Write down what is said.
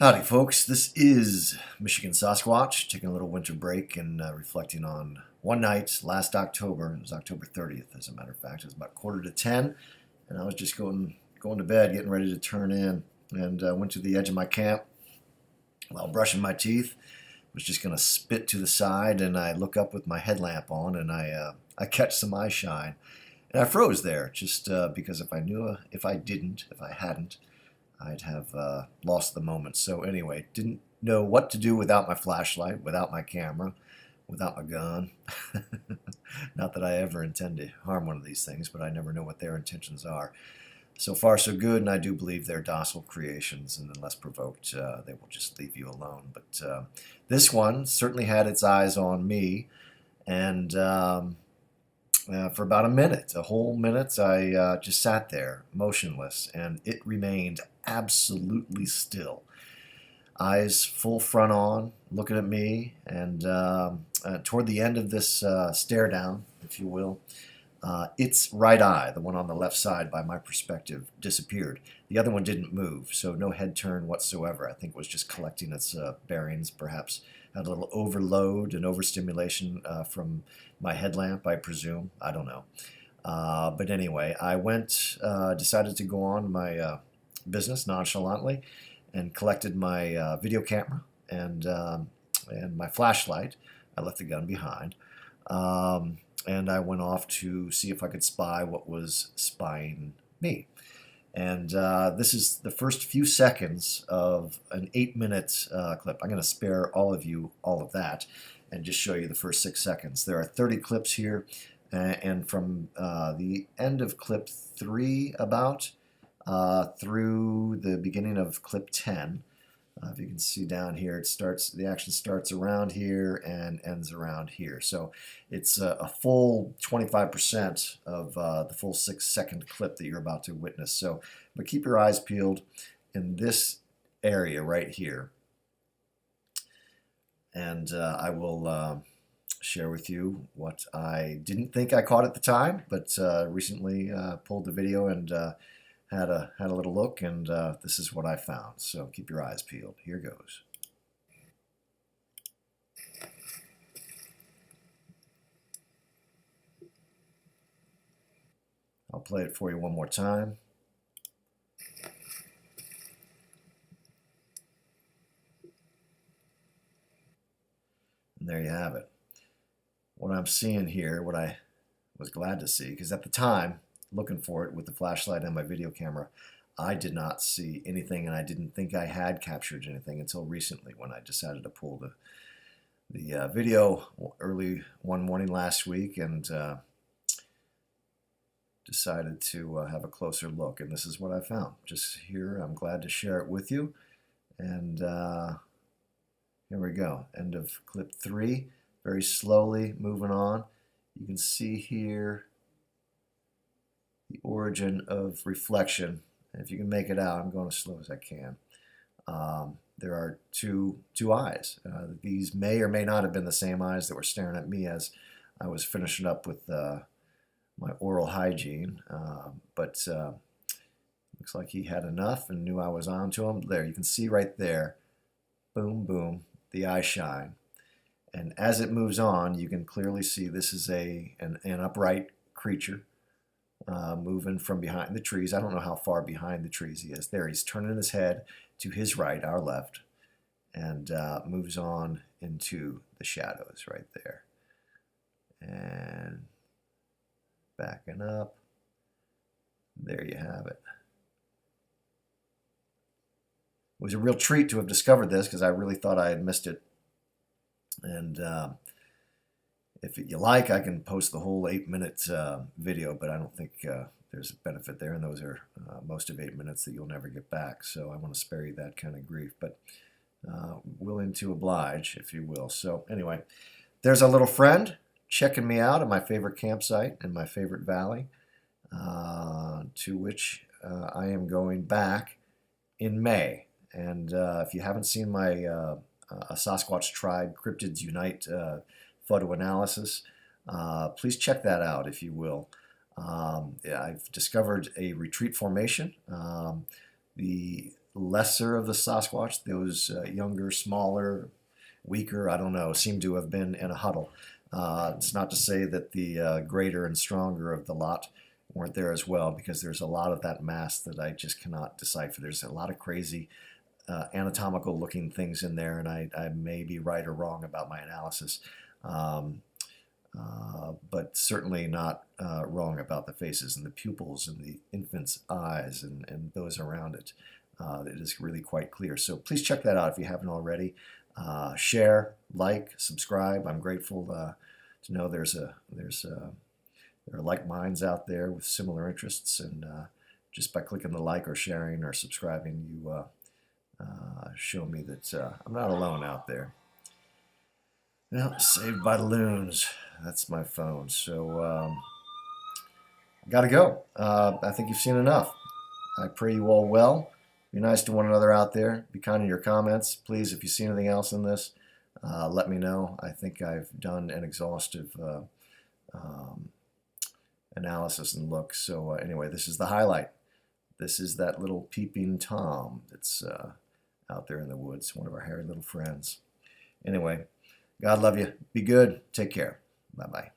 Howdy, folks. This is Michigan Sasquatch, taking a little winter break and reflecting on one night last October. It was October 30th, as a matter of fact. It was about 9:45, and I was just going to bed, getting ready to turn in, and went to the edge of my camp while brushing my teeth. Was just going to spit to the side, and I look up with my headlamp on, and I catch some eye shine, and I froze there just because if I hadn't, I'd have lost the moment. So anyway, didn't know what to do without my flashlight, without my camera, without my gun. Not that I ever intend to harm one of these things, but I never know what their intentions are. So far, so good, and I do believe they're docile creations, and unless provoked, they will just leave you alone. But this one certainly had its eyes on me, and for about a whole minute, I just sat there, motionless, and it remained absolutely still. Eyes full front on, looking at me, and toward the end of this stare down, if you will, its right eye, the one on the left side by my perspective, disappeared. The other one didn't move, so no head turn whatsoever. I think it was just collecting its bearings, perhaps had a little overload and overstimulation from my headlamp, I presume. I don't know. But anyway, I decided to go on my business nonchalantly and collected my video camera and my flashlight. I left the gun behind. And I went off to see if I could spy what was spying me. And this is the first few seconds of an 8-minute clip. I'm going to spare all of you all of that and just show you the first 6 seconds. There are 30 clips here, and from the end of clip 3 about through the beginning of clip 10. If you can see down here, the action starts around here and ends around here. So it's a full 25% of the full 6-second clip that you're about to witness. So, but keep your eyes peeled in this area right here. And I will share with you what I didn't think I caught at the time, but recently pulled the video and had a little look, and this is what I found. So keep your eyes peeled. Here goes. I'll play it for you one more time. And there you have it. What I'm seeing here, what I was glad to see, because at the time, looking for it with the flashlight and my video camera, I did not see anything, and I didn't think I had captured anything until recently when I decided to pull the video early one morning last week and decided to have a closer look. And this is what I found. Just here, I'm glad to share it with you. And here we go. End of clip 3. Very slowly moving on. You can see here the origin of reflection. And if you can make it out, I'm going as slow as I can. There are two eyes. These may or may not have been the same eyes that were staring at me as I was finishing up with my oral hygiene. But looks like he had enough and knew I was on to him. There, you can see right there, boom, boom, the eye shine. And as it moves on, you can clearly see this is an upright creature. Moving from behind the trees. I don't know how far behind the trees he is. There, he's turning his head to his right, our left, and moves on into the shadows right there. And backing up. There you have it. It was a real treat to have discovered this because I really thought I had missed it. And if you like, I can post the whole 8-minute video, but I don't think there's a benefit there, and those are most of 8 minutes that you'll never get back, so I want to spare you that kind of grief, but willing to oblige, if you will. So anyway, there's a little friend checking me out at my favorite campsite in my favorite valley, to which I am going back in May. And if you haven't seen my A Sasquatch Tribe Cryptids Unite photo analysis, please check that out if you will. I've discovered a retreat formation. The lesser of the Sasquatch, those younger, smaller, weaker, I don't know, seem to have been in a huddle. It's not to say that the greater and stronger of the lot weren't there as well, because there's a lot of that mass that I just cannot decipher. There's a lot of crazy anatomical looking things in there, and I may be right or wrong about my analysis, but certainly not wrong about the faces and the pupils and the infant's eyes and those around it. It is really quite clear. So please check that out if you haven't already. Share, like, subscribe. I'm grateful to know there are like minds out there with similar interests, and just by clicking the like or sharing or subscribing, you show me that I'm not alone out there. Well, saved by the loons. That's my phone. So gotta go. I think you've seen enough. I pray you all well. Be nice to one another out there. Be kind in your comments. Please, if you see anything else in this, let me know. I think I've done an exhaustive analysis and look. So anyway, this is the highlight. This is that little peeping Tom that's out there in the woods, one of our hairy little friends. Anyway, God love you. Be good. Take care. Bye-bye.